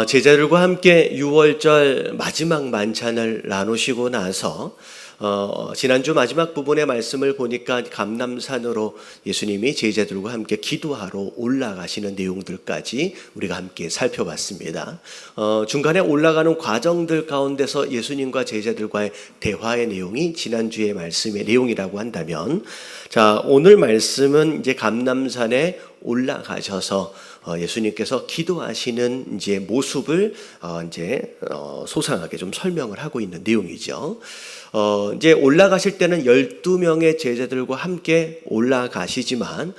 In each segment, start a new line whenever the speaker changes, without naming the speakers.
제자들과 함께 6월절 마지막 만찬을 나누시고 나서 지난주 마지막 부분의 말씀을 보니까 감람산으로 예수님이 제자들과 함께 기도하러 올라가시는 내용들까지 우리가 함께 살펴봤습니다. 중간에 올라가는 과정들 가운데서 예수님과 제자들과의 대화의 내용이 지난주의 말씀의 내용이라고 한다면, 자, 오늘 말씀은 이제 감람산에 올라가셔서 예수님께서 기도하시는 이제 모습을 소상하게 좀 설명을 하고 있는 내용이죠. 이제 올라가실 때는 12명의 제자들과 함께 올라가시지만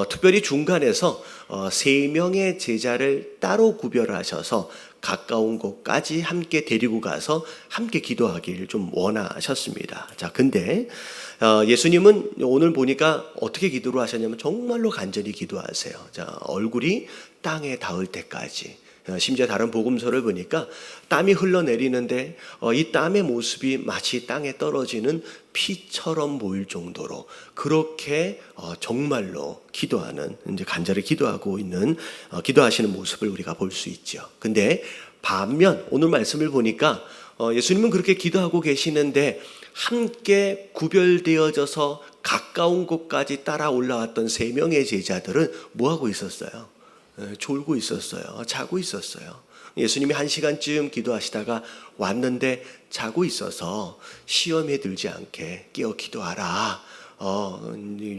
특별히 중간에서 3명의 제자를 따로 구별하셔서 가까운 곳까지 함께 데리고 가서 함께 기도하기를 좀 원하셨습니다. 자, 근데 예수님은 오늘 보니까 어떻게 기도를 하셨냐면 정말로 간절히 기도하세요. 자, 얼굴이 땅에 닿을 때까지. 심지어 다른 복음서를 보니까 땀이 흘러내리는데 이 땀의 모습이 마치 땅에 떨어지는 피처럼 보일 정도로 그렇게 정말로 기도하는, 이제 간절히 기도하고 있는 기도하시는 모습을 우리가 볼 수 있죠. 근데 반면 오늘 말씀을 보니까 예수님은 그렇게 기도하고 계시는데 함께 구별되어져서 가까운 곳까지 따라 올라왔던 3명의 제자들은 뭐하고 있었어요? 졸고 있었어요. 자고 있었어요. 예수님이 1시간쯤 기도하시다가 왔는데 자고 있어서 시험에 들지 않게 깨어 기도하라.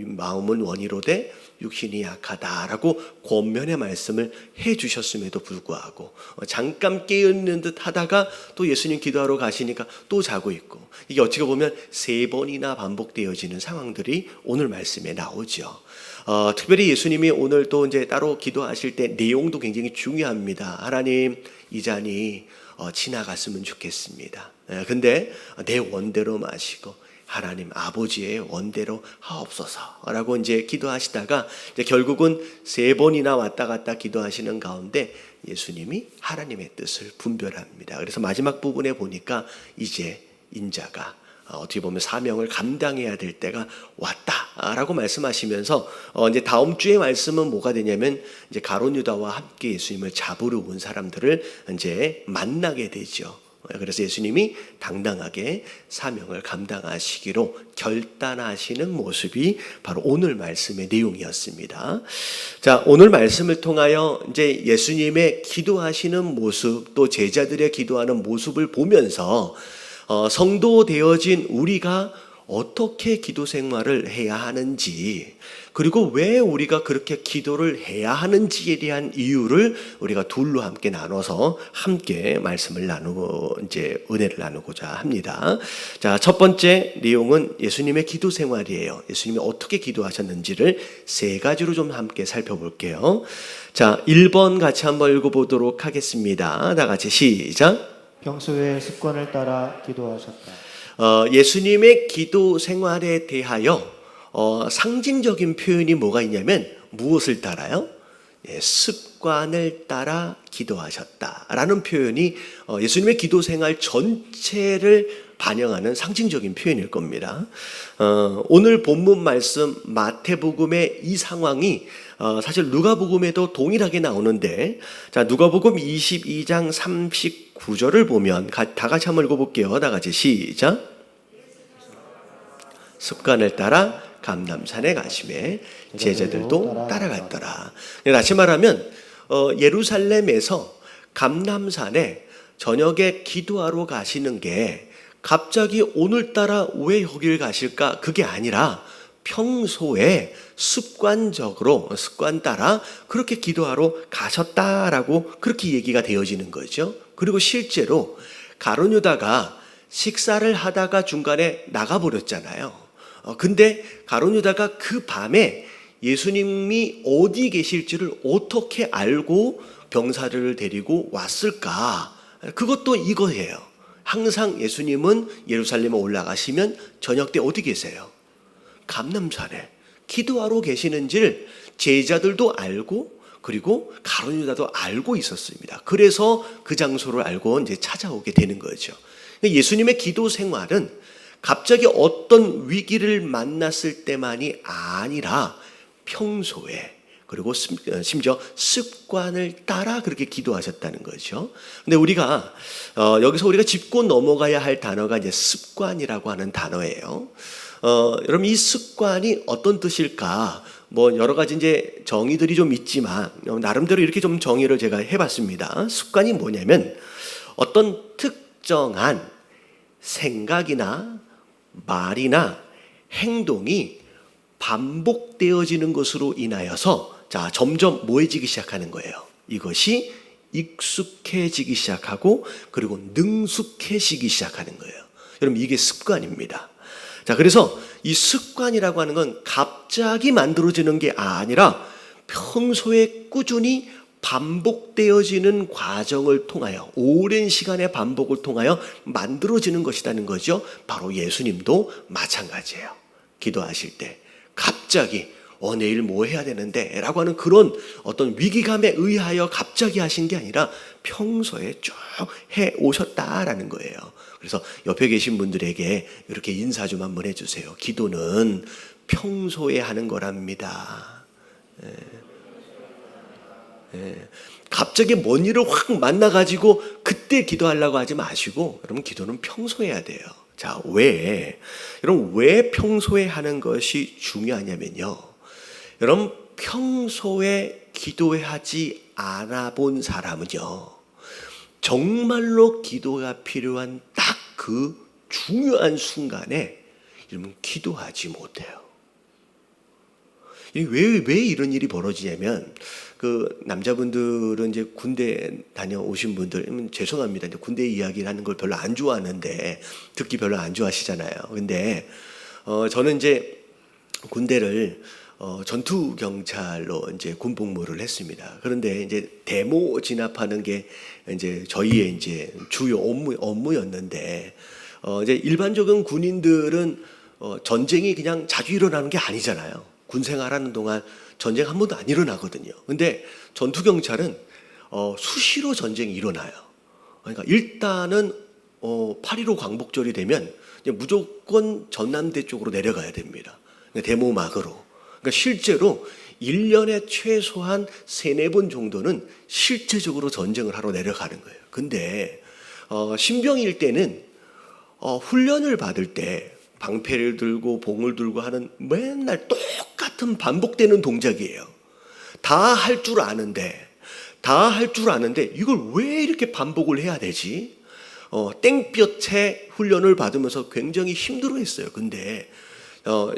마음은 원이로되 육신이 약하다라고 권면의 말씀을 해주셨음에도 불구하고 잠깐 깨어있는 듯 하다가 또 예수님 기도하러 가시니까 또 자고 있고, 이게 어떻게 보면 3번이나 반복되어지는 상황들이 오늘 말씀에 나오죠. 특별히 예수님이 오늘 또 이제 따로 기도하실 때 내용도 굉장히 중요합니다. 하나님, 이 잔이 지나갔으면 좋겠습니다. 근데 내 원대로 마시고 하나님 아버지의 원대로 하옵소서라고 이제 기도하시다가 이제 결국은 3번이나 왔다 갔다 기도하시는 가운데 예수님이 하나님의 뜻을 분별합니다. 그래서 마지막 부분에 보니까 이제 인자가 어떻게 보면 사명을 감당해야 될 때가 왔다라고 말씀하시면서 이제 다음 주의 말씀은 뭐가 되냐면 이제 가룟 유다와 함께 예수님을 잡으러 온 사람들을 이제 만나게 되죠. 그래서 예수님이 당당하게 사명을 감당하시기로 결단하시는 모습이 바로 오늘 말씀의 내용이었습니다. 자, 오늘 말씀을 통하여 이제 예수님의 기도하시는 모습, 또 제자들의 기도하는 모습을 보면서 성도 되어진 우리가 어떻게 기도 생활을 해야 하는지, 그리고 왜 우리가 그렇게 기도를 해야 하는지에 대한 이유를 우리가 둘로 함께 나눠서 함께 말씀을 나누고 이제 은혜를 나누고자 합니다. 자, 첫 번째 내용은 예수님의 기도 생활이에요. 예수님이 어떻게 기도하셨는지를 3가지로 좀 함께 살펴볼게요. 자, 1번 같이 한번 읽어보도록 하겠습니다. 다 같이 시작.
평소에 습관을 따라 기도하셨다.
예수님의 기도 생활에 대하여 상징적인 표현이 뭐가 있냐면 무엇을 따라요? 습관을 따라 기도하셨다라는 표현이 예수님의 기도 생활 전체를 반영하는 상징적인 표현일 겁니다. 오늘 본문 말씀 마태복음의 이 상황이 사실 누가복음에도 동일하게 나오는데, 자, 누가복음 22장 39절을 보면 다 같이 한번 읽어볼게요. 다 같이 시작. 습관을 따라 감람산에 가시매 제자들도 따라갔더라. 다시 말하면 예루살렘에서 감람산에 저녁에 기도하러 가시는 게 갑자기 오늘따라 왜 여길 가실까? 그게 아니라 평소에 습관적으로 습관 따라 그렇게 기도하러 가셨다라고 그렇게 얘기가 되어지는 거죠. 그리고 실제로 가룟 유다가 식사를 하다가 중간에 나가버렸잖아요. 근데 가룟 유다가 그 밤에 예수님이 어디 계실지를 어떻게 알고 병사들을 데리고 왔을까? 그것도 이거예요. 항상 예수님은 예루살렘에 올라가시면 저녁 때 어디 계세요? 감람산에 기도하러 계시는지를 제자들도 알고, 그리고 가룟 유다도 알고 있었습니다. 그래서 그 장소를 알고 이제 찾아오게 되는 거죠. 예수님의 기도 생활은 갑자기 어떤 위기를 만났을 때만이 아니라 평소에, 그리고 심지어 습관을 따라 그렇게 기도하셨다는 거죠. 근데 우리가 여기서 우리가 짚고 넘어가야 할 단어가 이제 습관이라고 하는 단어예요. 여러분 이 습관이 어떤 뜻일까? 뭐 여러 가지 이제 정의들이 좀 있지만 나름대로 이렇게 좀 정의를 제가 해봤습니다. 습관이 뭐냐면 어떤 특정한 생각이나 말이나 행동이 반복되어지는 것으로 인하여서 점점 뭐해지기 시작하는 거예요. 이것이 익숙해지기 시작하고 그리고 능숙해지기 시작하는 거예요. 여러분 이게 습관입니다. 그래서 이 습관이라고 하는 건 갑자기 만들어지는 게 아니라 평소에 꾸준히 반복되어지는 과정을 통하여 오랜 시간의 반복을 통하여 만들어지는 것이라는 거죠. 바로 예수님도 마찬가지예요. 기도하실 때 갑자기 내일 뭐 해야 되는데 라고 하는 그런 어떤 위기감에 의하여 갑자기 하신 게 아니라 평소에 쭉 해오셨다라는 거예요. 그래서 옆에 계신 분들에게 이렇게 인사 좀 한번 해주세요. 기도는 평소에 하는 거랍니다. 갑자기 뭔 일을 확 만나가지고 그때 기도하려고 하지 마시고 여러분 기도는 평소에 해야 돼요. 여러분 왜 평소에 하는 것이 중요하냐면요. 여러분 평소에 기도하지 않아 본 사람은요. 정말로 기도가 필요한 딱 그 중요한 순간에 여러분 기도하지 못해요. 왜 이런 일이 벌어지냐면 그 남자분들은 이제 군대 다녀오신 분들 죄송합니다. 군대 이야기를 하는 걸 별로 안 좋아하는데 듣기 별로 안 좋아하시잖아요. 근데 저는 이제 군대를 전투 경찰로 이제 군복무를 했습니다. 그런데 이제 데모 진압하는 게 이제 저희의 이제 주요 업무였는데 이제 일반적인 군인들은 전쟁이 그냥 자주 일어나는 게 아니잖아요. 군 생활하는 동안 전쟁 한 번도 안 일어나거든요. 근데 전투 경찰은 수시로 전쟁이 일어나요. 그러니까 일단은 8.15 광복절이 되면 이제 무조건 전남대 쪽으로 내려가야 됩니다. 데모막으로. 그러니까 실제로 1년에 최소한 3-4번 정도는 실제적으로 전쟁을 하러 내려가는 거예요. 근데 신병일 때는 훈련을 받을 때 방패를 들고 봉을 들고 하는 맨날 똑같은 반복되는 동작이에요. 다 할 줄 아는데 이걸 왜 이렇게 반복을 해야 되지? 땡볕에 훈련을 받으면서 굉장히 힘들어했어요. 근데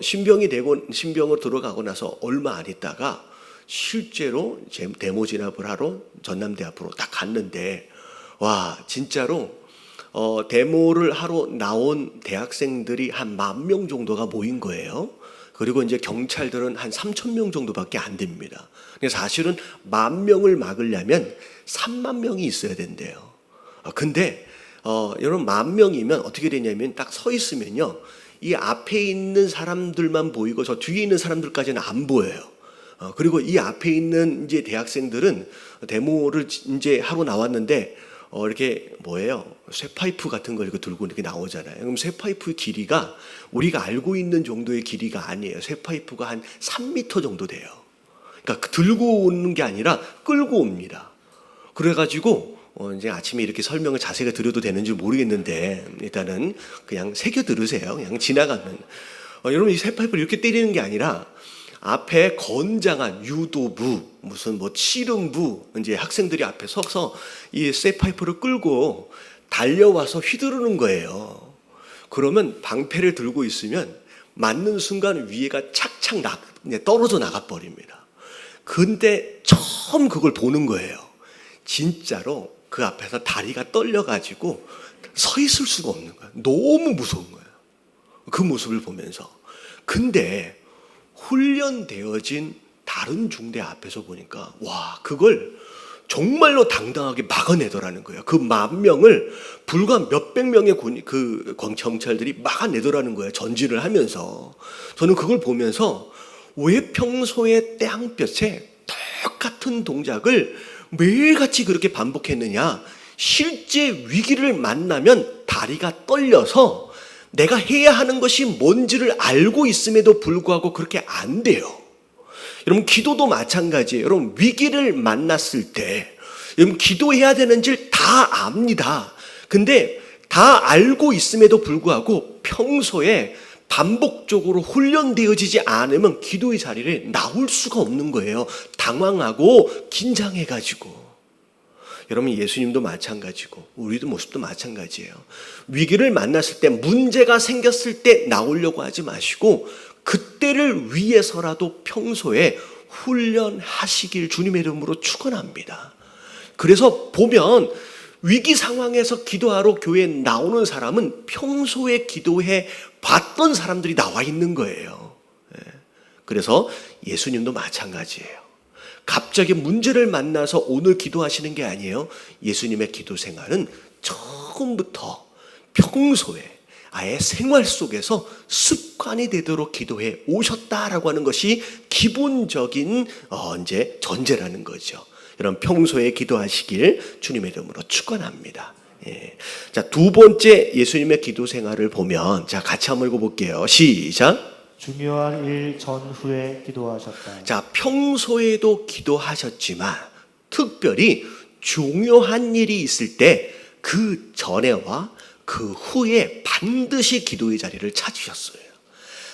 신병으로 들어가고 나서 얼마 안 있다가 실제로 데모 진압을 하러 전남대 앞으로 딱 갔는데 와 진짜로 데모를 하러 나온 대학생들이 한 10,000명 정도가 모인 거예요. 그리고 이제 경찰들은 한 3,000명 정도밖에 안 됩니다. 사실은 10,000명을 막으려면 30,000명이 있어야 된대요. 근데 여러분 10,000명이면 어떻게 되냐면 딱 서 있으면요. 이 앞에 있는 사람들만 보이고 저 뒤에 있는 사람들까지는 안 보여요. 그리고 이 앞에 있는 이제 대학생들은 데모를 이제 하러 나왔는데 이렇게 쇠파이프 같은 걸 이렇게 들고 이렇게 나오잖아요. 그럼 쇠파이프 길이가 우리가 알고 있는 정도의 길이가 아니에요. 쇠파이프가 한 3m 정도 돼요. 그러니까 들고 오는 게 아니라 끌고 옵니다. 그래가지고 이제 아침에 이렇게 설명을 자세히 드려도 되는지 모르겠는데 일단은 그냥 새겨 들으세요. 그냥 지나가면 여러분 이 쇠파이프를 이렇게 때리는 게 아니라 앞에 건장한 유도부 무슨 치름부 이제 학생들이 앞에 서서 이 쇠파이프를 끌고 달려와서 휘두르는 거예요. 그러면 방패를 들고 있으면 맞는 순간 위에가 착착 떨어져 나가 버립니다. 근데 처음 그걸 보는 거예요. 진짜로 그 앞에서 다리가 떨려가지고 서 있을 수가 없는 거예요. 너무 무서운 거예요. 그 모습을 보면서. 근데 훈련되어진 다른 중대 앞에서 보니까 와 그걸 정말로 당당하게 막아내더라는 거예요. 그 10,000명을 불과 몇백 명의 경찰들이 막아내더라는 거예요. 전진을 하면서. 저는 그걸 보면서 왜 평소에 땡볕에 똑같은 동작을 매일같이 그렇게 반복했느냐. 실제 위기를 만나면 다리가 떨려서 내가 해야 하는 것이 뭔지를 알고 있음에도 불구하고 그렇게 안 돼요. 여러분 기도도 마찬가지예요. 여러분 위기를 만났을 때 여러분 기도해야 되는 줄 다 압니다. 근데 다 알고 있음에도 불구하고 평소에 반복적으로 훈련되어지지 않으면 기도의 자리를 나올 수가 없는 거예요. 당황하고 긴장해가지고. 여러분 예수님도 마찬가지고 우리도 모습도 마찬가지예요. 위기를 만났을 때 문제가 생겼을 때 나오려고 하지 마시고 그때를 위해서라도 평소에 훈련하시길 주님의 이름으로 축원합니다. 그래서 보면 위기 상황에서 기도하러 교회에 나오는 사람은 평소에 기도해 봤던 사람들이 나와 있는 거예요. 그래서 예수님도 마찬가지예요. 갑자기 문제를 만나서 오늘 기도하시는 게 아니에요. 예수님의 기도 생활은 처음부터 평소에 아예 생활 속에서 습관이 되도록 기도해 오셨다라고 하는 것이 기본적인 이제 전제라는 거죠. 여러분 평소에 기도하시길 주님의 이름으로 축원합니다. 자, 두 번째 예수님의 기도 생활을 보면 자 같이 한번 읽어볼게요. 시작.
중요한 일 전후에 기도하셨다.
자, 평소에도 기도하셨지만 특별히 중요한 일이 있을 때 그 전에와 그 후에 반드시 기도의 자리를 찾으셨어요.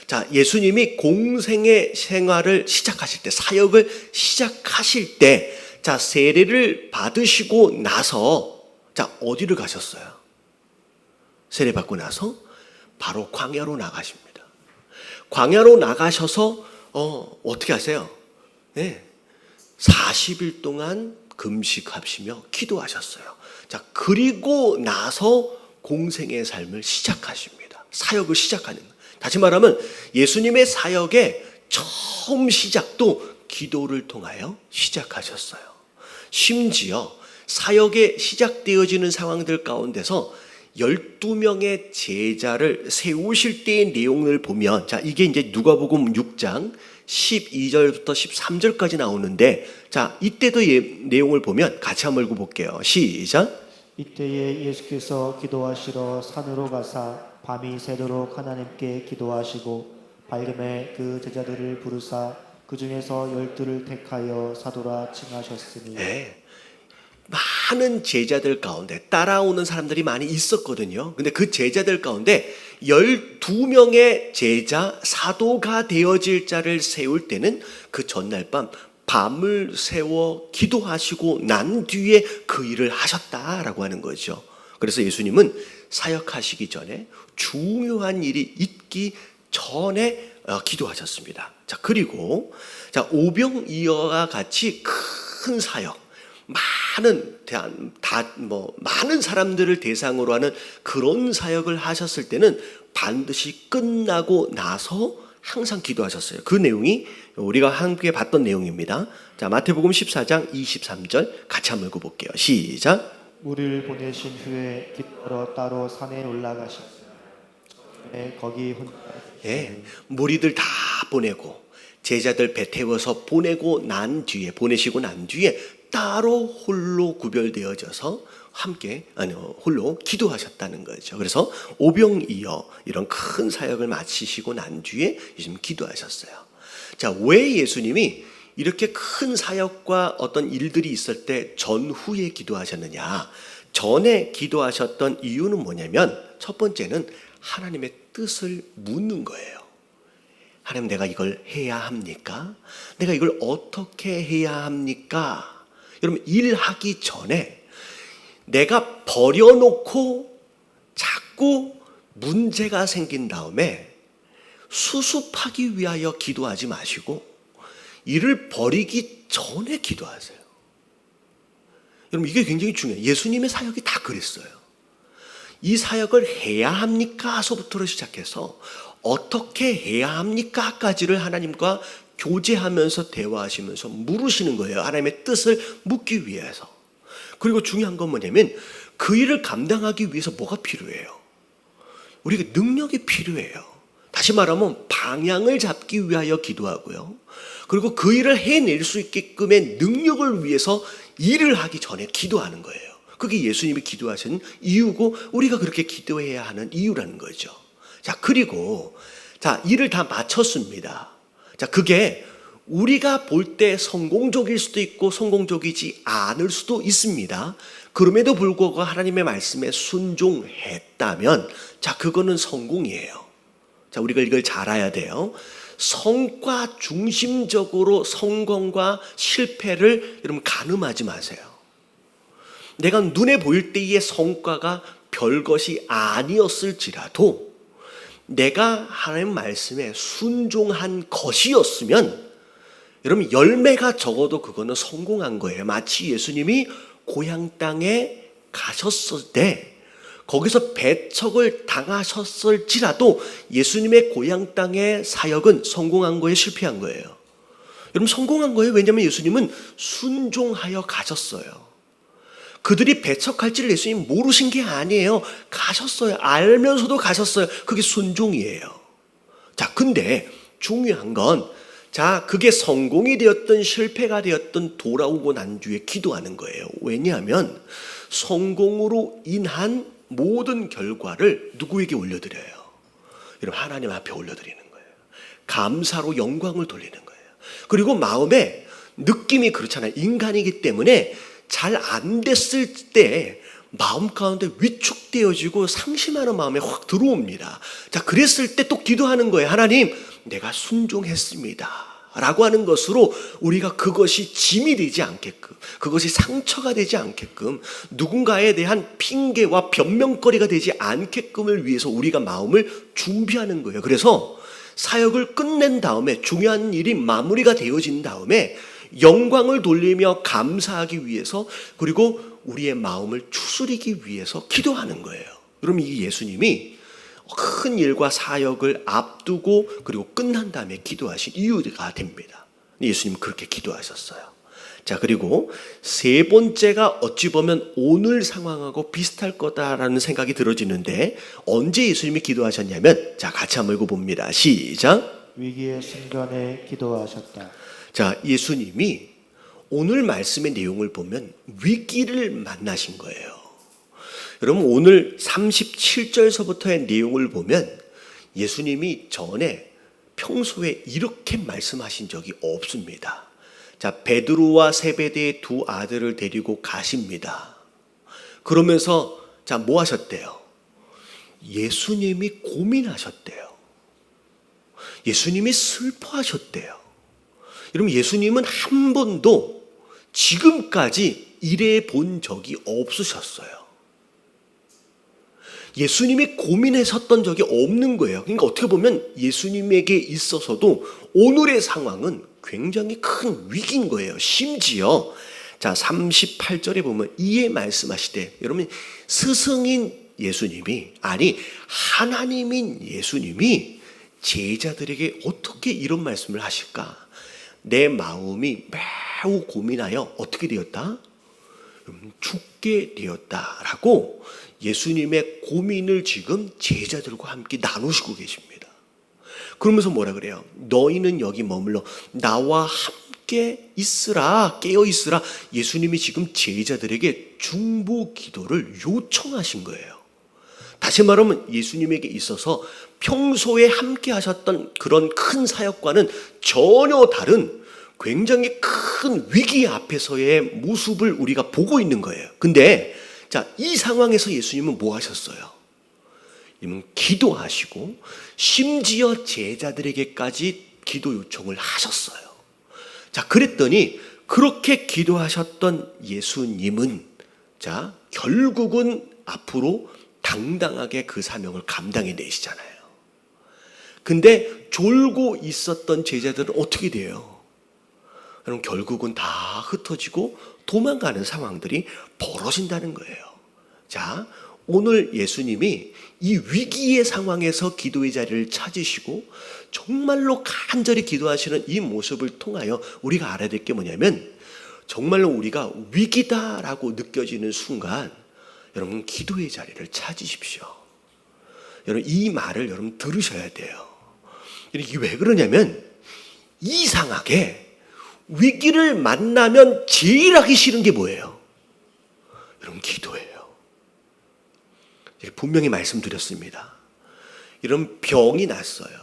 자, 예수님이 공생의 생활을 시작하실 때, 사역을 시작하실 때, 자, 세례를 받으시고 나서, 자, 어디를 가셨어요? 세례 받고 나서 바로 광야로 나가십니다. 광야로 나가셔서, 어떻게 하세요? 네. 40일 동안 금식하시며 기도하셨어요. 자, 그리고 나서 공생의 삶을 시작하십니다. 사역을 시작하는. 다시 말하면 예수님의 사역의 처음 시작도 기도를 통하여 시작하셨어요. 심지어 사역에 시작되어지는 상황들 가운데서 12명의 제자를 세우실 때의 내용을 보면, 자, 이게 이제 누가복음 6장 12절부터 13절까지 나오는데, 자, 이때도 내용을 보면 같이 한번 읽어볼게요. 시작.
이때에 예수께서 기도하시러 산으로 가사 밤이 새도록 하나님께 기도하시고 밝음에 그 제자들을 부르사 그 중에서 12를 택하여 사도라 칭하셨으니.
네. 많은 제자들 가운데 따라오는 사람들이 많이 있었거든요. 근데 그 제자들 가운데 12명의 제자 사도가 되어질 자를 세울 때는 그 전날 밤을 새워 기도하시고 난 뒤에 그 일을 하셨다라고 하는 거죠. 그래서 예수님은 사역하시기 전에 중요한 일이 있기 전에 기도하셨습니다. 자, 그리고 자, 오병이어와 같이 큰 사역, 많은 사람들을 대상으로 하는 그런 사역을 하셨을 때는 반드시 끝나고 나서 항상 기도하셨어요. 그 내용이 우리가 함께 봤던 내용입니다. 자, 마태복음 14장 23절 같이 한번 읽어볼게요. 시작.
우리를 보내신 후에 기도하러 따로 산에 올라가시니 거기 혼자.
예, 무리들 다 보내고 제자들 배 태워서 보내시고 난 뒤에 따로 홀로 구별되어져서 함께 홀로 기도하셨다는 거죠. 그래서 오병이어 이런 큰 사역을 마치시고 난 뒤에 요즘 기도하셨어요. 자, 왜 예수님이 이렇게 큰 사역과 어떤 일들이 있을 때 전후에 기도하셨느냐? 전에 기도하셨던 이유는 뭐냐면 첫 번째는 하나님의 뜻을 묻는 거예요. 하나님, 내가 이걸 해야 합니까? 내가 이걸 어떻게 해야 합니까? 여러분, 일하기 전에 내가 버려놓고 자꾸 문제가 생긴 다음에 수습하기 위하여 기도하지 마시고 일을 버리기 전에 기도하세요. 여러분, 이게 굉장히 중요해요. 예수님의 사역이 다 그랬어요. 이 사역을 해야 합니까?서부터 시작해서 어떻게 해야 합니까?까지를 하나님과 교제하면서 대화하시면서 물으시는 거예요. 하나님의 뜻을 묻기 위해서. 그리고 중요한 건 뭐냐면 그 일을 감당하기 위해서 뭐가 필요해요? 우리가 능력이 필요해요. 다시 말하면 방향을 잡기 위하여 기도하고요. 그리고 그 일을 해낼 수 있게끔의 능력을 위해서 일을 하기 전에 기도하는 거예요. 그게 예수님이 기도하신 이유고 우리가 그렇게 기도해야 하는 이유라는 거죠. 자, 그리고 자, 일을 다 마쳤습니다. 자, 그게 우리가 볼 때 성공적일 수도 있고 성공적이지 않을 수도 있습니다. 그럼에도 불구하고 하나님의 말씀에 순종했다면 자, 그거는 성공이에요. 자, 우리가 이걸 잘 알아야 돼요. 성과 중심적으로 성공과 실패를 여러분 가늠하지 마세요. 내가 눈에 보일 때의 성과가 별것이 아니었을지라도 내가 하나님 말씀에 순종한 것이었으면 여러분 열매가 적어도 그거는 성공한 거예요. 마치 예수님이 고향 땅에 가셨을 때 거기서 배척을 당하셨을지라도 예수님의 고향 땅의 사역은 성공한 거예요, 실패한 거예요? 여러분 성공한 거예요. 왜냐하면 예수님은 순종하여 가셨어요. 그들이 배척할지를 예수님 모르신 게 아니에요. 가셨어요. 알면서도 가셨어요. 그게 순종이에요. 자, 근데 중요한 건 자, 그게 성공이 되었든 실패가 되었든 돌아오고 난 뒤에 기도하는 거예요. 왜냐하면 성공으로 인한 모든 결과를 누구에게 올려드려요? 여러분 하나님 앞에 올려드리는 거예요. 감사로 영광을 돌리는 거예요. 그리고 마음에 느낌이 그렇잖아요. 인간이기 때문에 잘 안 됐을 때 마음 가운데 위축되어지고 상심하는 마음에 확 들어옵니다. 자, 그랬을 때 또 기도하는 거예요. 하나님, 내가 순종했습니다 라고 하는 것으로 우리가 그것이 짐이 되지 않게끔, 그것이 상처가 되지 않게끔, 누군가에 대한 핑계와 변명거리가 되지 않게끔을 위해서 우리가 마음을 준비하는 거예요. 그래서 사역을 끝낸 다음에 중요한 일이 마무리가 되어진 다음에 영광을 돌리며 감사하기 위해서, 그리고 우리의 마음을 추스리기 위해서 기도하는 거예요. 그럼 이 예수님이 큰 일과 사역을 앞두고 그리고 끝난 다음에 기도하신 이유가 됩니다. 예수님 그렇게 기도하셨어요. 자, 그리고 세 번째가 어찌 보면 오늘 상황하고 비슷할 거다라는 생각이 들어지는데 언제 예수님이 기도하셨냐면, 자, 같이 한번 읽어봅니다. 시작.
위기의 순간에 기도하셨다.
자, 예수님이 오늘 말씀의 내용을 보면 위기를 만나신 거예요. 여러분 오늘 37절서부터의 내용을 보면 예수님이 전에 평소에 이렇게 말씀하신 적이 없습니다. 자, 베드로와 세베대의 두 아들을 데리고 가십니다. 그러면서 자, 뭐 하셨대요? 예수님이 고민하셨대요. 예수님이 슬퍼하셨대요. 여러분 예수님은 한 번도 지금까지 이래 본 적이 없으셨어요. 예수님이 고민하셨던 적이 없는 거예요. 그러니까 어떻게 보면 예수님에게 있어서도 오늘의 상황은 굉장히 큰 위기인 거예요. 심지어 자, 38절에 보면 이에 말씀하시되, 여러분 스승인 예수님이, 아니 하나님인 예수님이 제자들에게 어떻게 이런 말씀을 하실까? 내 마음이 매우 고민하여 어떻게 되었다? 죽게 되었다라고 예수님의 고민을 지금 제자들과 함께 나누시고 계십니다. 그러면서 뭐라 그래요? 너희는 여기 머물러 나와 함께 있으라, 깨어 있으라. 예수님이 지금 제자들에게 중보 기도를 요청하신 거예요. 다시 말하면 예수님에게 있어서 평소에 함께 하셨던 그런 큰 사역과는 전혀 다른 굉장히 큰 위기 앞에서의 모습을 우리가 보고 있는 거예요. 근데 자, 이 상황에서 예수님은 뭐 하셨어요? 기도하시고 심지어 제자들에게까지 기도 요청을 하셨어요. 자, 그랬더니 그렇게 기도하셨던 예수님은 자, 결국은 앞으로 당당하게 그 사명을 감당해 내시잖아요. 근데 졸고 있었던 제자들은 어떻게 돼요? 그럼 결국은 다 흩어지고 도망가는 상황들이 벌어진다는 거예요. 자, 오늘 예수님이 이 위기의 상황에서 기도의 자리를 찾으시고 정말로 간절히 기도하시는 이 모습을 통하여 우리가 알아야 될 게 뭐냐면, 정말로 우리가 위기다라고 느껴지는 순간 여러분 기도의 자리를 찾으십시오. 여러분 이 말을 여러분 들으셔야 돼요. 이게 왜 그러냐면, 이상하게 위기를 만나면 제일 하기 싫은 게 뭐예요? 여러분 기도예요. 분명히 말씀드렸습니다. 여러분 병이 났어요.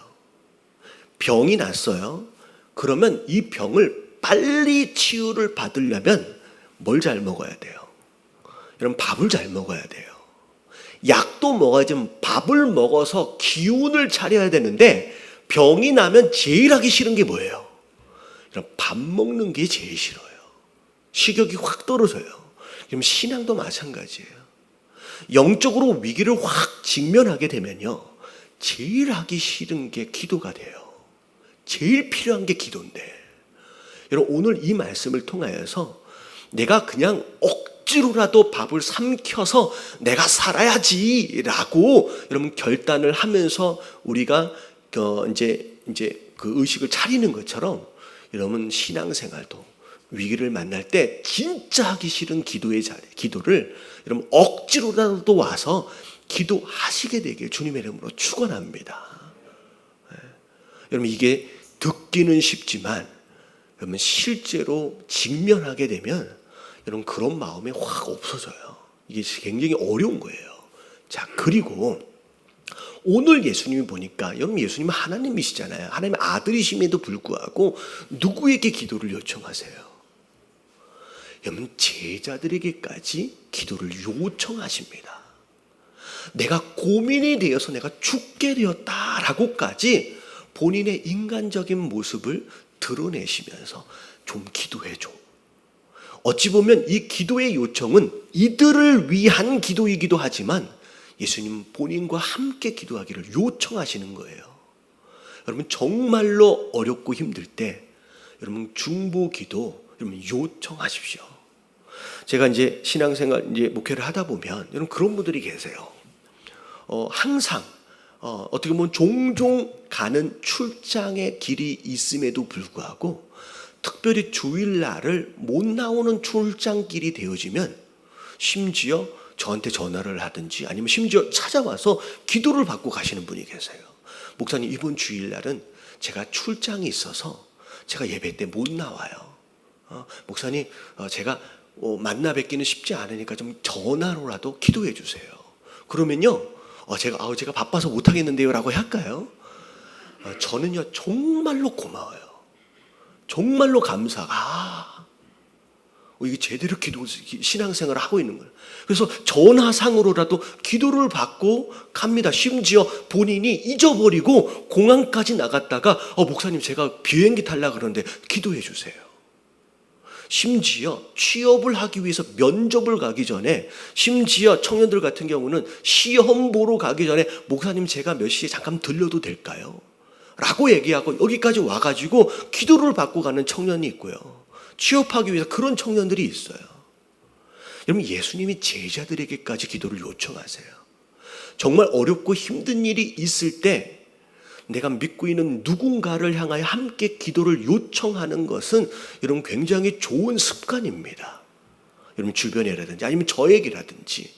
병이 났어요. 그러면 이 병을 빨리 치유를 받으려면 뭘 잘 먹어야 돼요? 여러분, 밥을 잘 먹어야 돼요. 약도 먹어야지만 밥을 먹어서 기운을 차려야 되는데, 병이 나면 제일 하기 싫은 게 뭐예요? 여러분, 밥 먹는 게 제일 싫어요. 식욕이 확 떨어져요. 그럼 신앙도 마찬가지예요. 영적으로 위기를 확 직면하게 되면요, 제일 하기 싫은 게 기도가 돼요. 제일 필요한 게 기도인데, 여러분, 오늘 이 말씀을 통하여서 내가 그냥 억지로라도 밥을 삼켜서 내가 살아야지라고 여러분 결단을 하면서 우리가 이제 그 의식을 차리는 것처럼, 여러분 신앙생활도 위기를 만날 때 진짜 하기 싫은 기도를 여러분 억지로라도 와서 기도하시게 되길 주님의 이름으로 축원합니다. 여러분, 이게 듣기는 쉽지만 여러분 실제로 직면하게 되면 여러분 그런 마음이 확 없어져요. 이게 굉장히 어려운 거예요. 자, 그리고 오늘 예수님이 보니까, 여러분 예수님은 하나님이시잖아요. 하나님의 아들이심에도 불구하고 누구에게 기도를 요청하세요? 여러분, 제자들에게까지 기도를 요청하십니다. 내가 고민이 되어서 내가 죽게 되었다라고까지 본인의 인간적인 모습을 드러내시면서 좀 기도해줘. 어찌 보면 이 기도의 요청은 이들을 위한 기도이기도 하지만 예수님 본인과 함께 기도하기를 요청하시는 거예요. 여러분, 정말로 어렵고 힘들 때 여러분 중보 기도 여러분 요청하십시오. 제가 이제 신앙생활 이제 목회를 하다 보면 여러분 그런 분들이 계세요. 항상 어떻게 보면 종종 가는 출장의 길이 있음에도 불구하고 특별히 주일날을 못 나오는 출장길이 되어지면 심지어 저한테 전화를 하든지 아니면 심지어 찾아와서 기도를 받고 가시는 분이 계세요. 목사님, 이번 주일날은 제가 출장이 있어서 제가 예배 때 못 나와요. 목사님, 제가 만나 뵙기는 쉽지 않으니까 좀 전화로라도 기도해 주세요. 그러면요, 제가 바빠서 못 하겠는데요 라고 할까요? 저는요 정말로 고마워요. 정말로 이게 제대로 신앙생활을 하고 있는 거예요. 그래서 전화상으로라도 기도를 받고 갑니다. 심지어 본인이 잊어버리고 공항까지 나갔다가 목사님, 제가 비행기 타려고 그러는데 기도해 주세요. 심지어 취업을 하기 위해서 면접을 가기 전에, 심지어 청년들 같은 경우는 시험 보러 가기 전에 목사님, 제가 몇 시에 잠깐 들려도 될까요? 라고 얘기하고 여기까지 와가지고 기도를 받고 가는 청년이 있고요. 취업하기 위해서 그런 청년들이 있어요. 여러분, 예수님이 제자들에게까지 기도를 요청하세요. 정말 어렵고 힘든 일이 있을 때 내가 믿고 있는 누군가를 향하여 함께 기도를 요청하는 것은 여러분 굉장히 좋은 습관입니다. 여러분 주변에라든지 아니면 저에게라든지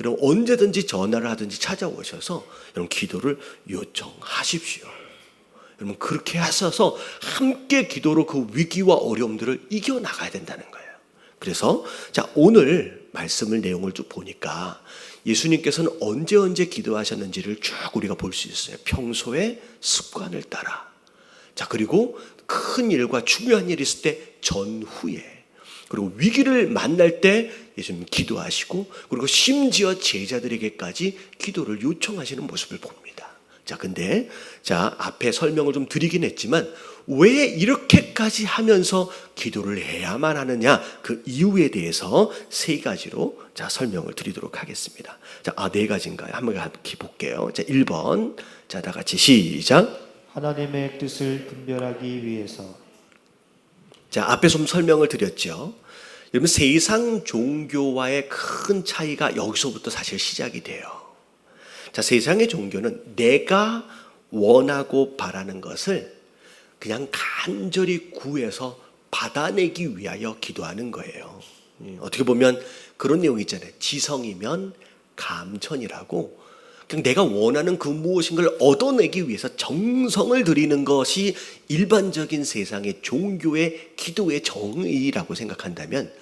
여러분 언제든지 전화를 하든지 찾아오셔서 여러분 기도를 요청하십시오. 여러분 그렇게 하셔서 함께 기도로 그 위기와 어려움들을 이겨나가야 된다는 거예요. 그래서 자, 오늘 말씀을 내용을 쭉 보니까 예수님께서는 언제 기도하셨는지를 쭉 우리가 볼 수 있어요. 평소에 습관을 따라. 자, 그리고 큰 일과 중요한 일이 있을 때 전후에, 그리고 위기를 만날 때 예수님 기도하시고, 그리고 심지어 제자들에게까지 기도를 요청하시는 모습을 봅니다. 자, 근데 앞에 설명을 좀 드리긴 했지만 왜 이렇게까지 하면서 기도를 해야만 하느냐, 그 이유에 대해서 세 가지로 설명을 드리도록 하겠습니다. 네 가지인가요? 한번 같이 볼게요. 1번. 다 같이 시작.
하나님의 뜻을 분별하기 위해서.
앞에 좀 설명을 드렸죠. 여러분, 세상 종교와의 큰 차이가 여기서부터 사실 시작이 돼요. 세상의 종교는 내가 원하고 바라는 것을 그냥 간절히 구해서 받아내기 위하여 기도하는 거예요. 어떻게 보면 그런 내용이 있잖아요. 지성이면 감천이라고, 그냥 내가 원하는 그 무엇인가를 얻어내기 위해서 정성을 들이는 것이 일반적인 세상의 종교의 기도의 정의라고 생각한다면,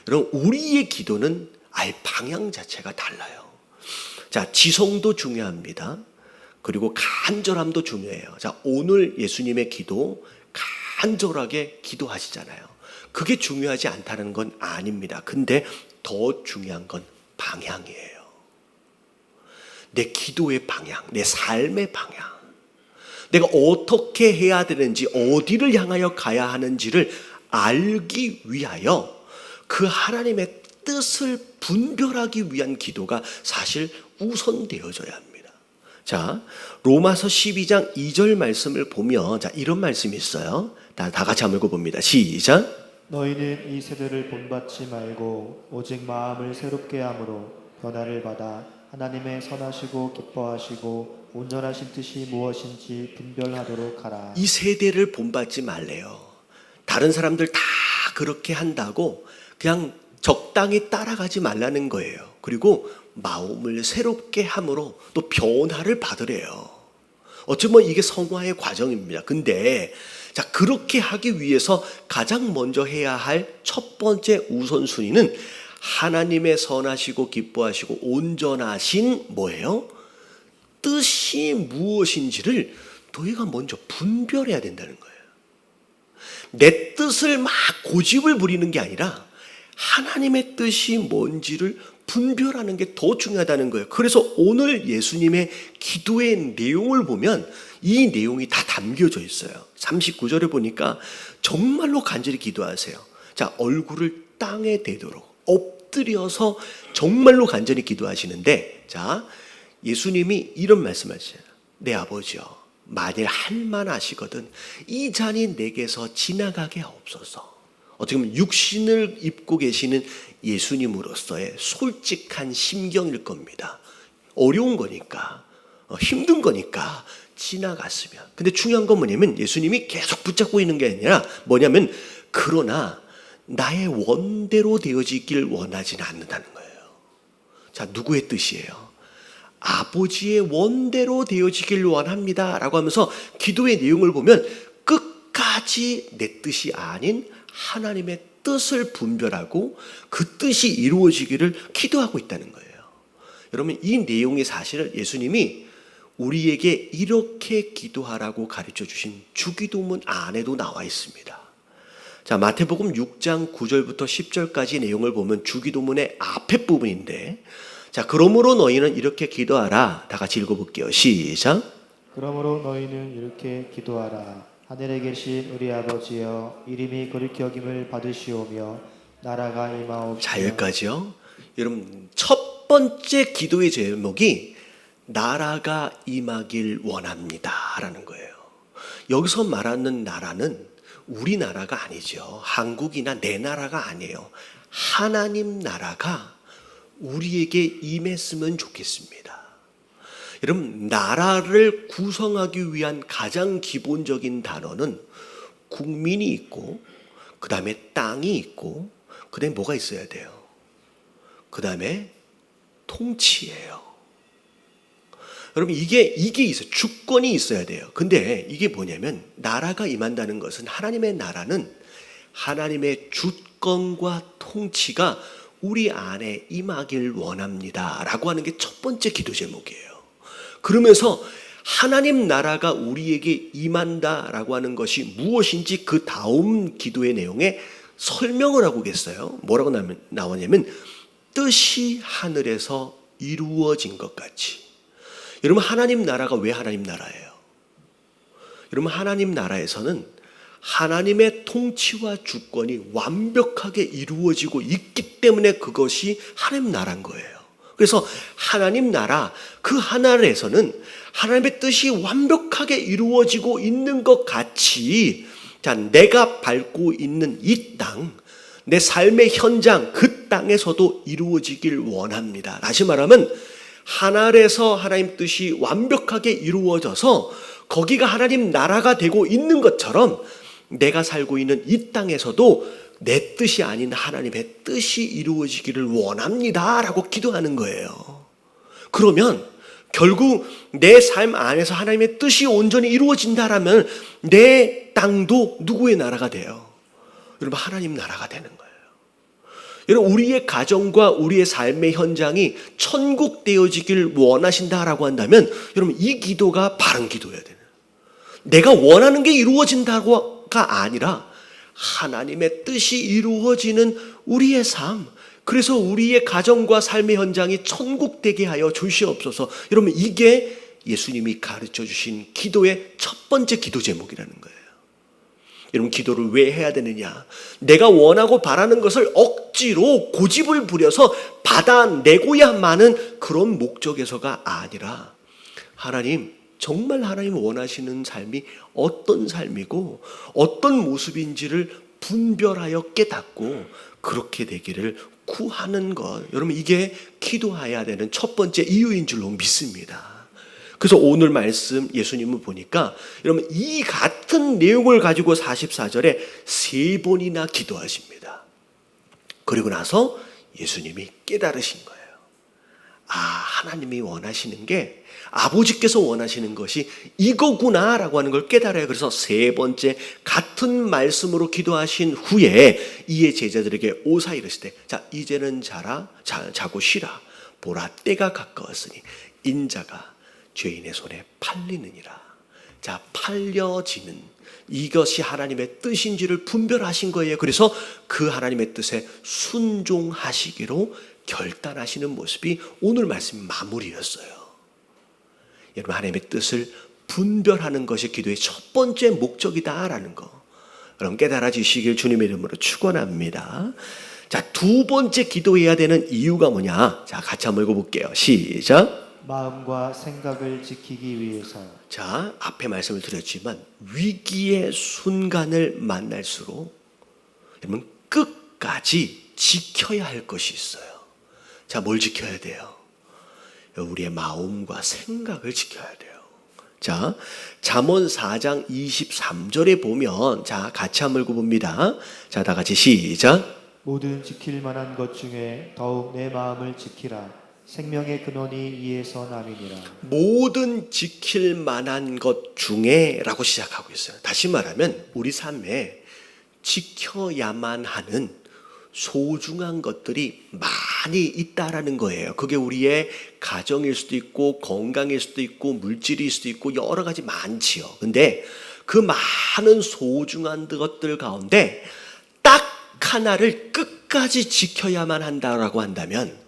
여러분 우리의 기도는 아예 방향 자체가 달라요. 지성도 중요합니다. 그리고 간절함도 중요해요. 오늘 예수님의 기도 간절하게 기도하시잖아요. 그게 중요하지 않다는 건 아닙니다. 근데 더 중요한 건 방향이에요. 내 기도의 방향, 내 삶의 방향. 내가 어떻게 해야 되는지, 어디를 향하여 가야 하는지를 알기 위하여 그 하나님의 뜻을 분별하기 위한 기도가 사실 우선되어져야 합니다. 자, 로마서 12장 2절 말씀을 보면 이런 말씀이 있어요. 다 같이 한번 읽어봅니다. 시작.
너희는 이 세대를 본받지 말고 오직 마음을 새롭게 함으로 변화를 받아 하나님의 선하시고 기뻐하시고 온전하신 뜻이 무엇인지 분별하도록 하라.
이 세대를 본받지 말래요. 다른 사람들 다 그렇게 한다고 그냥 적당히 따라가지 말라는 거예요. 그리고 마음을 새롭게 함으로 또 변화를 받으래요. 어쩌면 이게 성화의 과정입니다. 근데 자, 그렇게 하기 위해서 가장 먼저 해야 할 첫 번째 우선순위는 하나님의 선하시고 기뻐하시고 온전하신 뭐예요? 뜻이 무엇인지를 너희가 먼저 분별해야 된다는 거예요. 내 뜻을 막 고집을 부리는 게 아니라 하나님의 뜻이 뭔지를 분별하는 게 더 중요하다는 거예요. 그래서 오늘 예수님의 기도의 내용을 보면 이 내용이 다 담겨져 있어요. 39절에 보니까 정말로 간절히 기도하세요. 자, 얼굴을 땅에 대도록 엎드려서 정말로 간절히 기도하시는데, 자, 예수님이 이런 말씀하세요. 내 아버지여, 만일 할만하시거든 이 잔이 내게서 지나가게 하옵소서. 어떻게 보면 육신을 입고 계시는 예수님으로서의 솔직한 심경일 겁니다. 어려운 거니까, 힘든 거니까 지나갔으면. 근데 중요한 건 뭐냐면 예수님이 계속 붙잡고 있는 게 아니라 뭐냐면 그러나 나의 원대로 되어지길 원하지는 않는다는 거예요. 자, 누구의 뜻이에요? 아버지의 원대로 되어지길 원합니다 라고 하면서 기도의 내용을 보면 끝까지 내 뜻이 아닌 하나님의 뜻을 분별하고 그 뜻이 이루어지기를 기도하고 있다는 거예요. 여러분, 이 내용이 사실은 예수님이 우리에게 이렇게 기도하라고 가르쳐 주신 주기도문 안에도 나와 있습니다. 자, 마태복음 6장 9절부터 10절까지 내용을 보면 주기도문의 앞에 부분인데, 자, 그러므로 너희는 이렇게 기도하라. 다 같이 읽어볼게요. 시작.
그러므로 너희는 이렇게 기도하라. 하늘에 계신 우리 아버지여, 이름이 거룩히 여김을 받으시오며 나라가 임하옵시며.
자, 여기까지요. 여러분, 첫 번째 기도의 제목이 나라가 임하길 원합니다 라는 거예요. 여기서 말하는 나라는 우리나라가 아니죠. 한국이나 내 나라가 아니에요. 하나님 나라가 우리에게 임했으면 좋겠습니다. 여러분, 나라를 구성하기 위한 가장 기본적인 단어는 국민이 있고, 그 다음에 땅이 있고, 그 다음에 뭐가 있어야 돼요? 그 다음에 통치예요. 여러분, 이게 있어요. 주권이 있어야 돼요. 근데 이게 뭐냐면 나라가 임한다는 것은, 하나님의 나라는 하나님의 주권과 통치가 우리 안에 임하길 원합니다 라고 하는 게 첫 번째 기도 제목이에요. 그러면서 하나님 나라가 우리에게 임한다 라고 하는 것이 무엇인지 그 다음 기도의 내용에 설명을 하고 계세요. 뭐라고 나오냐면 뜻이 하늘에서 이루어진 것 같이. 여러분, 하나님 나라가 왜 하나님 나라예요? 여러분, 하나님 나라에서는 하나님의 통치와 주권이 완벽하게 이루어지고 있기 때문에 그것이 하나님 나라인 거예요. 그래서 하나님 나라, 그 하나님에서는 하나님의 뜻이 완벽하게 이루어지고 있는 것 같이, 자, 내가 밟고 있는 이 땅, 내 삶의 현장, 그 땅에서도 이루어지길 원합니다. 다시 말하면 하늘에서 하나님 뜻이 완벽하게 이루어져서 거기가 하나님 나라가 되고 있는 것처럼 내가 살고 있는 이 땅에서도 내 뜻이 아닌 하나님의 뜻이 이루어지기를 원합니다 라고 기도하는 거예요. 그러면 결국 내 삶 안에서 하나님의 뜻이 온전히 이루어진다라면 내 땅도 누구의 나라가 돼요? 여러분, 하나님 나라가 되는 거예요. 여러분, 우리의 가정과 우리의 삶의 현장이 천국 되어지길 원하신다라고 한다면 여러분, 이 기도가 바른 기도여야 돼요. 내가 원하는 게 이루어진다고 생각가 아니라 하나님의 뜻이 이루어지는 우리의 삶, 그래서 우리의 가정과 삶의 현장이 천국 되게 하여 주시옵소서. 여러분, 이게 예수님이 가르쳐 주신 기도의 첫 번째 기도 제목이라는 거예요. 여러분, 기도를 왜 해야 되느냐? 내가 원하고 바라는 것을 억지로 고집을 부려서 받아내고야만은 그런 목적에서가 아니라, 하나님, 정말 하나님 원하시는 삶이 어떤 삶이고 어떤 모습인지를 분별하여 깨닫고 그렇게 되기를 구하는 것, 여러분, 이게 기도해야 되는 첫 번째 이유인 줄로 믿습니다. 그래서 오늘 말씀 예수님을 보니까 여러분, 이 같은 내용을 가지고 44절에 3번이나 기도하십니다. 그리고 나서 예수님이 깨달으신 거예요. 아, 하나님이 원하시는 게, 아버지께서 원하시는 것이 이거구나라고 하는 걸 깨달아요. 그래서 3번째 같은 말씀으로 기도하신 후에 이에 제자들에게 오사 이르시되, 자, 이제는 자고 쉬라. 보라, 때가 가까웠으니 인자가 죄인의 손에 팔리느니라. 자, 팔려지는 이것이 하나님의 뜻인지를 분별하신 거예요. 그래서 그 하나님의 뜻에 순종하시기로 결단하시는 모습이 오늘 말씀 마무리였어요. 여러분, 하나님의 뜻을 분별하는 것이 기도의 첫 번째 목적이다라는 거, 여러분 깨달아지시길 주님의 이름으로 축원합니다. 자, 두 번째 기도해야 되는 이유가 뭐냐? 자, 같이 한번 읽어볼게요. 시작.
마음과 생각을 지키기 위해서.
자, 앞에 말씀을 드렸지만 위기의 순간을 만날수록 여러분 끝까지 지켜야 할 것이 있어요. 자, 뭘 지켜야 돼요? 우리의 마음과 생각을 지켜야 돼요. 자, 잠언 4장 23절에 보면, 자, 같이 한번 읽어봅니다. 자, 다 같이 시작.
모든 지킬 만한 것 중에 더욱 내 마음을 지키라. 생명의 근원이 이에서 남이니라.
모든 지킬 만한 것 중에 라고 시작하고 있어요. 다시 말하면 우리 삶에 지켜야만 하는 소중한 것들이 많이 있다라는 거예요. 그게 우리의 가정일 수도 있고 건강일 수도 있고 물질일 수도 있고 여러 가지 많지요. 근데 그 많은 소중한 것들 가운데 딱 하나를 끝까지 지켜야만 한다라고 한다면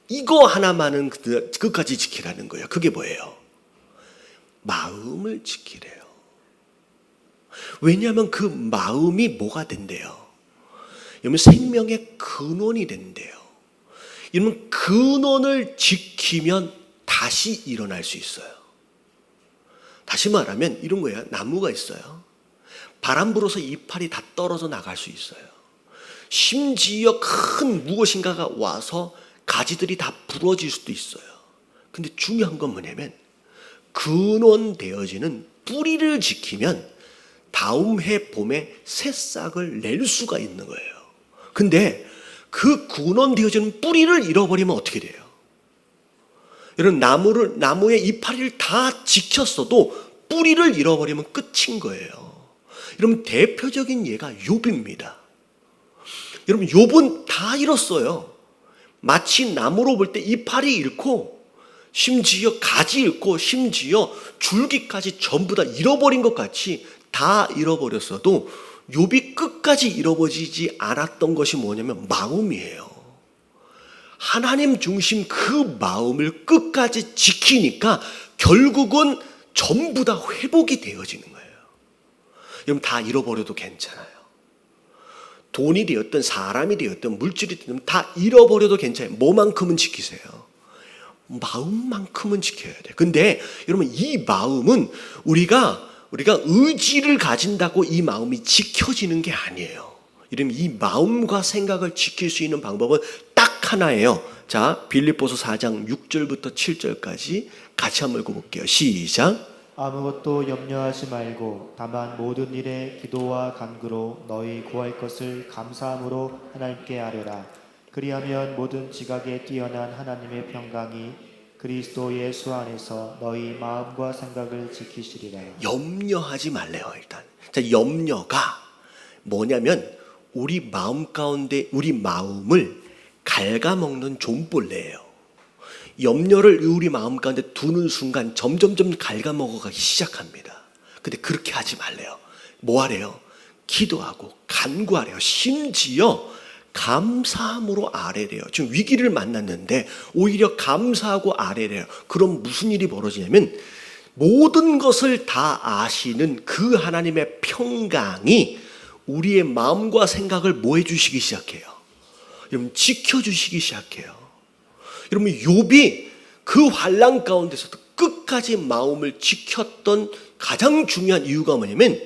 이거 하나만은 끝까지 지키라는 거예요. 그게 뭐예요? 마음을 지키래요. 왜냐하면 그 마음이 뭐가 된대요? 여러분, 생명의 근원이 된대요. 여러분, 근원을 지키면 다시 일어날 수 있어요. 다시 말하면 이런 거예요. 나무가 있어요. 바람 불어서 이파리 다 떨어져 나갈 수 있어요. 심지어 큰 무엇인가가 와서 가지들이 다 부러질 수도 있어요. 근데 중요한 건 뭐냐면 근원되어지는 뿌리를 지키면 다음 해 봄에 새싹을 낼 수가 있는 거예요. 근데 그 근원되어지는 뿌리를 잃어버리면 어떻게 돼요? 여러분, 나무의 이파리를 다 지켰어도 뿌리를 잃어버리면 끝인 거예요. 여러분, 대표적인 예가 욥입니다. 여러분, 욥은 다 잃었어요. 마치 나무로 볼 때 이파리 잃고 심지어 가지 잃고 심지어 줄기까지 전부 다 잃어버린 것 같이 다 잃어버렸어도 욥이 끝까지 잃어버리지 않았던 것이 뭐냐면 마음이에요. 하나님 중심 그 마음을 끝까지 지키니까 결국은 전부 다 회복이 되어지는 거예요. 여러분, 다 잃어버려도 괜찮아요. 돈이 되었든 사람이 되었든 물질이 되었든 다 잃어버려도 괜찮아요. 뭐만큼은 지키세요? 마음만큼은 지켜야 돼요. 근데 여러분, 이 마음은 우리가 의지를 가진다고 이 마음이 지켜지는 게 아니에요. 이러면 이 마음과 생각을 지킬 수 있는 방법은 딱 하나예요. 자, 빌립보서 4장 6절부터 7절까지 같이 한번 읽어볼게요. 시작.
아무것도 염려하지 말고 다만 모든 일에 기도와 간구로 너희 구할 것을 감사함으로 하나님께 아뢰라. 그리하면 모든 지각에 뛰어난 하나님의 평강이 그리스도 예수 안에서 너희 마음과 생각을 지키시리라. 염려하지 말래요. 일단 자, 염려가 뭐냐면 우리 마음 가운데 우리 마음을 갉아먹는 존벌레예요. 염려를 우리 마음 가운데 두는 순간 점점점 갉아먹어가기 시작합니다. 근데 그렇게 하지 말래요. 뭐 하래요?
기도하고 간구하래요. 심지어 감사함으로 아뢰래요. 지금 위기를 만났는데 오히려 감사하고 아뢰래요. 그럼 무슨 일이 벌어지냐면 모든 것을 다 아시는 그 하나님의 평강이 우리의 마음과 생각을 뭐 해주시기 시작해요? 여러분, 지켜주시기 시작해요. 여러분, 욥이 그 환난 가운데서도 끝까지 마음을 지켰던 가장 중요한 이유가 뭐냐면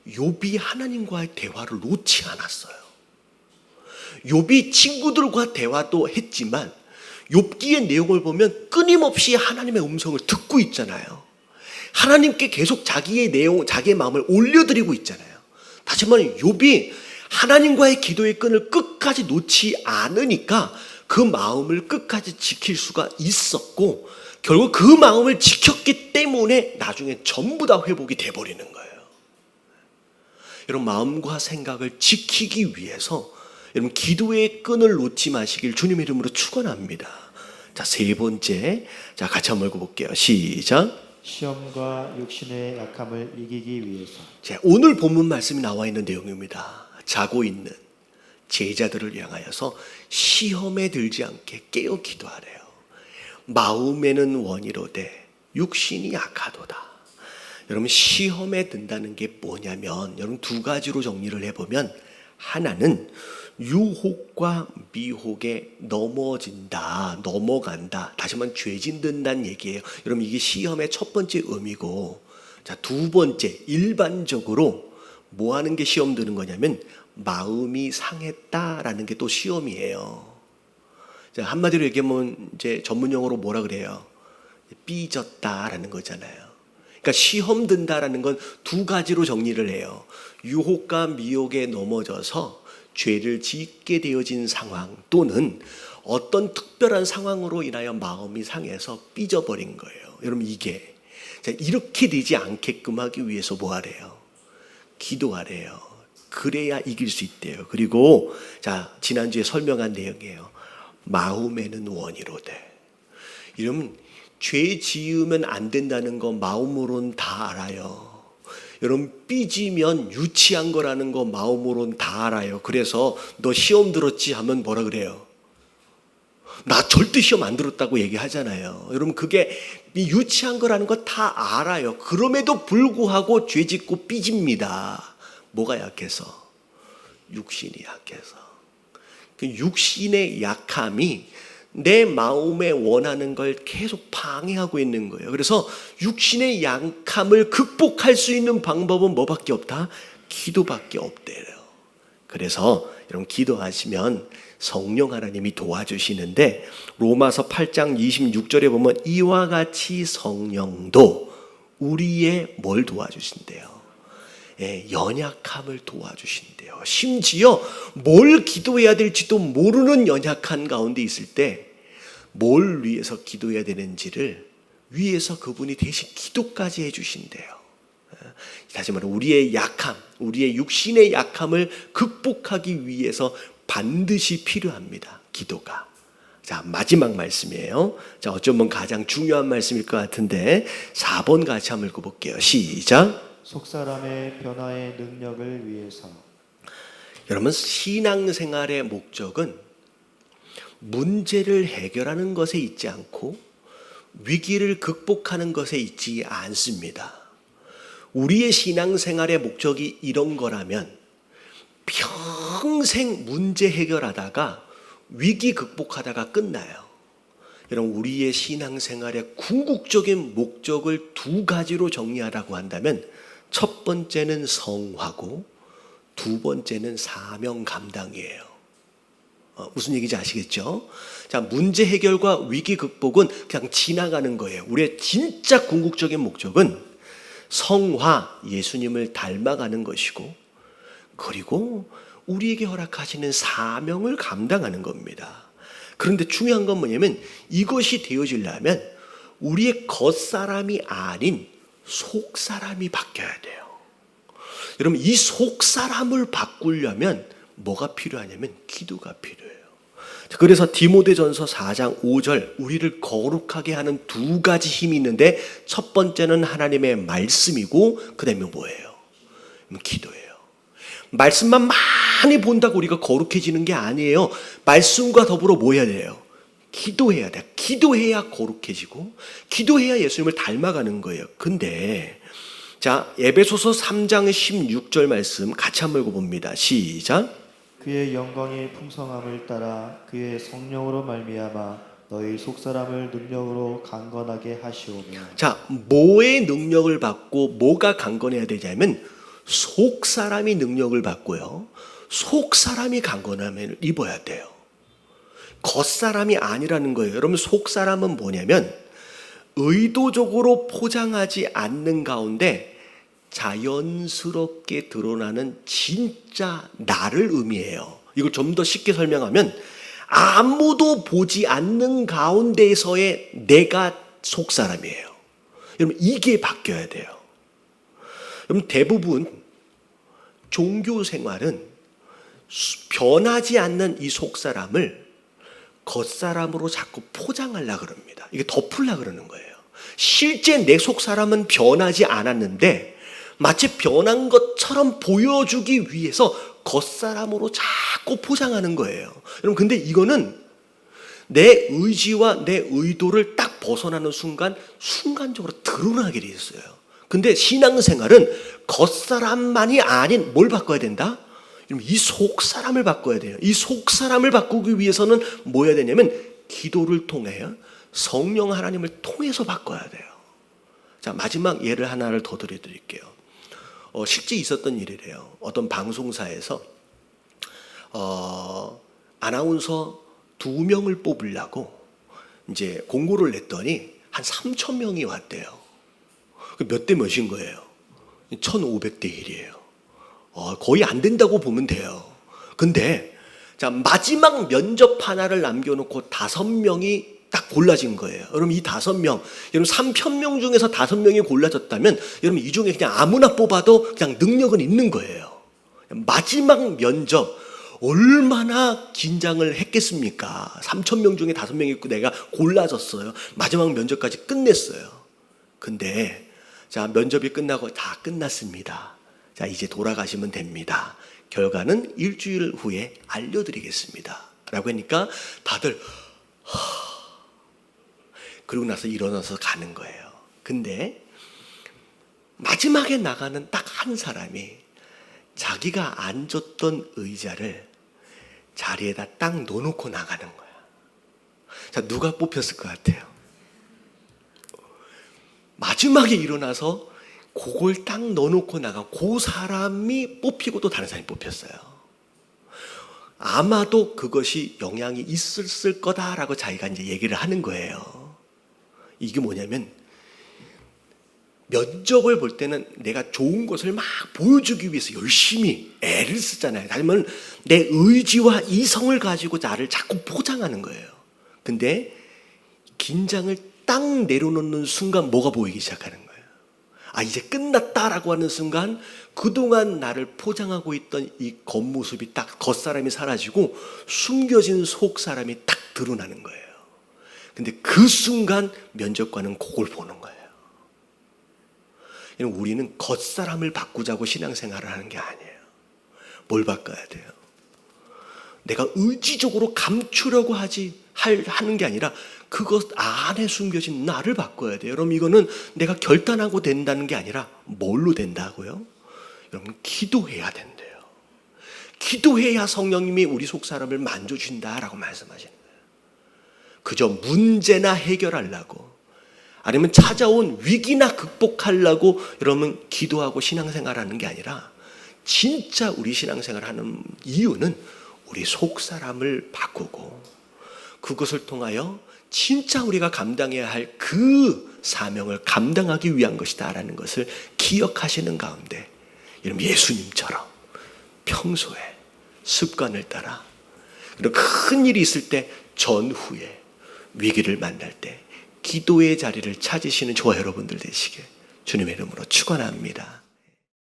욥이 하나님과의 대화를 놓지 않았어요. 욥이 친구들과 대화도 했지만 욥기의 내용을 보면 끊임없이 하나님의 음성을 듣고 있잖아요. 하나님께 계속 자기의 내용, 자기의 마음을 올려드리고 있잖아요. 다시 말하면 욥이 하나님과의 기도의 끈을 끝까지 놓지 않으니까 그 마음을 끝까지 지킬 수가 있었고, 결국 그 마음을 지켰기 때문에 나중에 전부 다 회복이 돼버리는 거예요. 여러분, 마음과 생각을 지키기 위해서 여러분 기도의 끈을 놓지 마시길 주님의 이름으로 축원합니다. 자, 세 번째, 자 같이 한번 읽어볼게요. 시작.
시험과 육신의 약함을 이기기 위해서.
자, 오늘 본문 말씀이 나와 있는 내용입니다. 자고 있는 제자들을 향하여서 시험에 들지 않게 깨어 기도하래요. 마음에는 원이로되 육신이 약하도다. 여러분, 시험에 든다는 게 뭐냐면 여러분 두 가지로 정리를 해보면, 하나는 유혹과 미혹에 넘어진다, 넘어간다. 다시 한번 죄 짓는다는 얘기예요. 여러분, 이게 시험의 첫 번째 의미고, 자, 두 번째, 일반적으로 뭐 하는 게 시험 드는 거냐면 마음이 상했다라는 게 또 시험이에요. 자, 한마디로 얘기하면 이제 전문 용어로 뭐라 그래요? 삐졌다라는 거잖아요. 그러니까 시험 든다라는 건 두 가지로 정리를 해요. 유혹과 미혹에 넘어져서 죄를 짓게 되어진 상황, 또는 어떤 특별한 상황으로 인하여 마음이 상해서 삐져버린 거예요. 여러분, 이게 자, 이렇게 되지 않게끔 하기 위해서 뭐 하래요? 기도하래요. 그래야 이길 수 있대요. 그리고 자, 지난주에 설명한 내용이에요. 마음에는 원이로되. 이러면 죄 지으면 안 된다는 거 마음으로는 다 알아요. 여러분, 삐지면 유치한 거라는 거 마음으로는 다 알아요. 그래서 너 시험 들었지 하면 뭐라 그래요? 나 절대 시험 안 들었다고 얘기하잖아요. 여러분, 그게 유치한 거라는 거 다 알아요. 그럼에도 불구하고 죄 짓고 삐집니다. 뭐가 약해서? 육신이 약해서. 그 육신의 약함이 내 마음에 원하는 걸 계속 방해하고 있는 거예요. 그래서 육신의 약함을 극복할 수 있는 방법은 뭐밖에 없다? 기도밖에 없대요. 그래서 여러분, 기도하시면 성령 하나님이 도와주시는데, 로마서 8장 26절에 보면 이와 같이 성령도 우리의 뭘 도와주신대요? 연약함을 도와주신대요. 심지어 뭘 기도해야 될지도 모르는 연약한 가운데 있을 때 뭘 위해서 기도해야 되는지를 위해서 그분이 대신 기도까지 해주신대요. 다시 말해, 우리의 약함, 우리의 육신의 약함을 극복하기 위해서 반드시 필요합니다. 기도가. 자, 마지막 말씀이에요. 자, 어쩌면 가장 중요한 말씀일 것 같은데 4번 같이 한번 읽어볼게요. 시작.
속사람의 변화의 능력을 위해서.
여러분, 신앙생활의 목적은 문제를 해결하는 것에 있지 않고 위기를 극복하는 것에 있지 않습니다. 우리의 신앙생활의 목적이 이런 거라면 평생 문제 해결하다가 위기 극복하다가 끝나요. 여러분, 우리의 신앙생활의 궁극적인 목적을 두 가지로 정리하라고 한다면, 첫 번째는 성화고 두 번째는 사명 감당이에요. 무슨 얘기인지 아시겠죠? 자, 문제 해결과 위기 극복은 그냥 지나가는 거예요. 우리의 진짜 궁극적인 목적은 성화, 예수님을 닮아가는 것이고, 그리고 우리에게 허락하시는 사명을 감당하는 겁니다. 그런데 중요한 건 뭐냐면 이것이 되어지려면 우리의 겉사람이 아닌 속사람이 바뀌어야 돼요. 여러분, 이 속사람을 바꾸려면 뭐가 필요하냐면 기도가 필요해요. 그래서 디모데전서 4장 5절, 우리를 거룩하게 하는 두 가지 힘이 있는데, 첫 번째는 하나님의 말씀이고 그 다음에 뭐예요? 기도예요. 말씀만 많이 본다고 우리가 거룩해지는 게 아니에요. 말씀과 더불어 뭐 해야 돼요? 기도해야 돼. 기도해야 거룩해지고 기도해야 예수님을 닮아가는 거예요. 근데 자, 에베소서 3장 16절 말씀 같이 한번 읽어봅니다. 시작.
그의 영광의 풍성함을 따라 그의 성령으로 말미암아 너희 속사람을 능력으로 강건하게 하시오며.
자, 뭐의 능력을 받고 뭐가 강건해야 되냐면 속사람이 능력을 받고요. 속사람이 강건함을 입어야 돼요. 겉사람이 아니라는 거예요. 여러분, 속사람은 뭐냐면 의도적으로 포장하지 않는 가운데 자연스럽게 드러나는 진짜 나를 의미해요. 이걸 좀 더 쉽게 설명하면 아무도 보지 않는 가운데에서의 내가 속사람이에요. 여러분, 이게 바뀌어야 돼요. 여러분, 대부분 종교 생활은 변하지 않는 이 속사람을 겉사람으로 자꾸 포장하려고 그럽니다. 이게 덮으려고 그러는 거예요. 실제 내 속사람은 변하지 않았는데 마치 변한 것처럼 보여주기 위해서 겉사람으로 자꾸 포장하는 거예요. 여러분, 근데 이거는 내 의지와 내 의도를 딱 벗어나는 순간 순간적으로 드러나게 돼 있어요. 근데 신앙생활은 겉사람만이 아닌 뭘 바꿔야 된다? 이 속사람을 바꿔야 돼요. 이 속사람을 바꾸기 위해서는 뭐 해야 되냐면 기도를 통해 성령 하나님을 통해서 바꿔야 돼요. 자, 마지막 예를 하나를 더 드릴게요. 실제 있었던 일이래요. 어떤 방송사에서 아나운서 2명을 뽑으려고 이제 공고를 냈더니 한 3,000명이 왔대요. 몇 대 몇인 거예요? 1,500대 1이에요. 거의 안 된다고 보면 돼요. 근데 자, 마지막 면접 하나를 남겨놓고 5명이 딱 골라진 거예요. 여러분, 이 5명, 여러분 3,000명 중에서 5명이 골라졌다면 여러분 이 중에 그냥 아무나 뽑아도 그냥 능력은 있는 거예요. 마지막 면접 얼마나 긴장을 했겠습니까? 3,000명 중에 5명이 있고 내가 골라졌어요. 마지막 면접까지 끝냈어요. 근데 자, 면접이 끝나고 다 끝났습니다. 자, 이제 돌아가시면 됩니다. 결과는 일주일 후에 알려드리겠습니다. 라고 하니까 다들 그러고 나서 일어나서 가는 거예요. 근데 마지막에 나가는 딱 한 사람이 자기가 앉았던 의자를 자리에다 딱 놓고 나가는 거야. 자, 누가 뽑혔을 것 같아요? 마지막에 일어나서 그걸 딱 넣어놓고 나가 그 사람이 뽑히고 또 다른 사람이 뽑혔어요. 아마도 그것이 영향이 있었을 거다라고 자기가 이제 얘기를 하는 거예요. 이게 뭐냐면 면접을 볼 때는 내가 좋은 것을 막 보여주기 위해서 열심히 애를 쓰잖아요. 아니면 내 의지와 이성을 가지고 나를 자꾸 포장하는 거예요. 근데 긴장을 딱 내려놓는 순간 뭐가 보이기 시작하는 거예요. 이제 끝났다라고 하는 순간 그동안 나를 포장하고 있던 이 겉모습이 딱 겉사람이 사라지고 숨겨진 속사람이 딱 드러나는 거예요. 근데 그 순간 면접관은 그걸 보는 거예요. 우리는 겉사람을 바꾸자고 신앙생활을 하는 게 아니에요. 뭘 바꿔야 돼요? 내가 의지적으로 감추려고 하는 게 아니라 그것 안에 숨겨진 나를 바꿔야 돼요. 여러분, 이거는 내가 결단하고 된다는 게 아니라 뭘로 된다고요? 여러분, 기도해야 된대요. 기도해야 성령님이 우리 속사람을 만져주신다라고 말씀하시는 거예요. 그저 문제나 해결하려고 아니면 찾아온 위기나 극복하려고 여러분 기도하고 신앙생활하는 게 아니라 진짜 우리 신앙생활하는 이유는 우리 속사람을 바꾸고 그것을 통하여 진짜 우리가 감당해야 할 그 사명을 감당하기 위한 것이다라는 것을 기억하시는 가운데 여러분 예수님처럼 평소에 습관을 따라 그리고 큰 일이 있을 때 전후에 위기를 만날 때 기도의 자리를 찾으시는 저와 여러분들 되시길 주님의 이름으로 축원합니다.